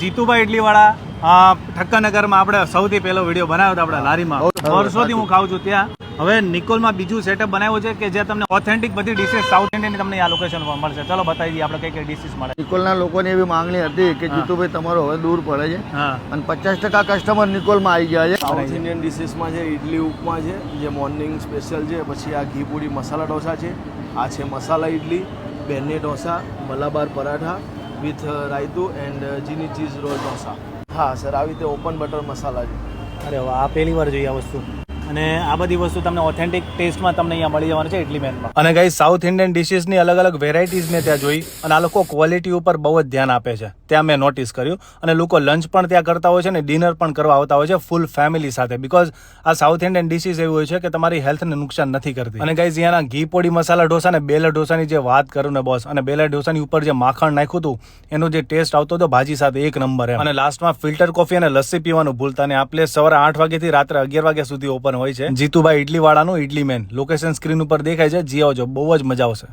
જીતુભાઈ ઇડલી વાળા ઠક્કરનગરમાં આપણે સૌથી પહેલો વિડીયો બનાવ્યો હતો આપણા લારીમાં. વર્ષોથી હું ખાઉં છું ત્યાં. હવે નિકોલમાં બીજું સેટઅપ બનાવ્યું છે કે જે તમને ઓથેન્ટિક બધી ડિશિસ સાઉથ ઇન્ડિયન તમને આ લોકેશન પર મળશે. ચલો બતાવી દઈએ આપણે કઈ કઈ ડિશિસ મળે. નિકોલના લોકોની એવી માંગણી હતી કે જીતુભાઈ તમારો હવે દૂર પડે છે અને 50% કસ્ટમર નિકોલમાં આવી ગયા છે. સાઉથ ઇન્ડિયન ડિશિસમાં છે ઇડલી ઉપમા છે જે મોર્નિંગ સ્પેશિયલ છે, પછી આ ઘી પૂરી મસાલા ઢોસા છે, આ છે મસાલા ઇડલી, બેને ઢોસા, મલાબાર પરાઠા વિથ રાયતું એન્ડ ચીની ચીઝ રોલ ઢોસા. હા સર, આવી રીતે ઓપન બટર મસાલા છે. અરે વાહ, આ પહેલી વાર જોઈએ આ વસ્તુ. અને આ બધી વસ્તુ તમને ઓથેન્ટિક ટેસ્ટમાં તમને અહીંયા મળી જવાનું છે ઇડલી મેનમાં. અને ગાઈસ સાઉથ ઇન્ડિયન ડિશિસની અલગ અલગ વેરાયટીઝ મેં ત્યાં જોઈ અને આ લોકો ક્વોલિટી ઉપર બહુ જ ધ્યાન આપે છે ત્યાં મેં નોટિસ કર્યું. અને લોકો લંચ પણ ત્યાં કરતા હોય છે ને ડિનર પણ કરવા આવતા હોય છે ફૂલ ફેમિલી સાથે, બિકોઝ આ સાઉથ ઇન્ડિયન ડિશિસ એવી હોય છે કે તમારી હેલ્થને નુકસાન નથી કરતી. અને ગાઈસ અહીંયાના ઘી પોડી મસાલા ઢોસા અને બેલા ઢોસાની જે વાત કરું ને બોસ, અને બેલા ઢોસાની ઉપર જે માખણ નાખ્યું હતું એનો જે ટેસ્ટ આવતો હતો ભાજી સાથે એક નંબર એમ. અને લાસ્ટમાં ફિલ્ટર કોફી અને લસ્સી પીવાનું ભૂલતા ને. આ પ્લેસ સવારે 8 વાગ્યાથી રાત્રે 11 વાગ્યા સુધી ઓપન હોય છે. જીતુભાઈ ઇડલી વાળાનું ઇડલી મેન લોકેશન સ્ક્રીન ઉપર દેખાય છે. જી આવજો, બહુ જ મજા આવશે.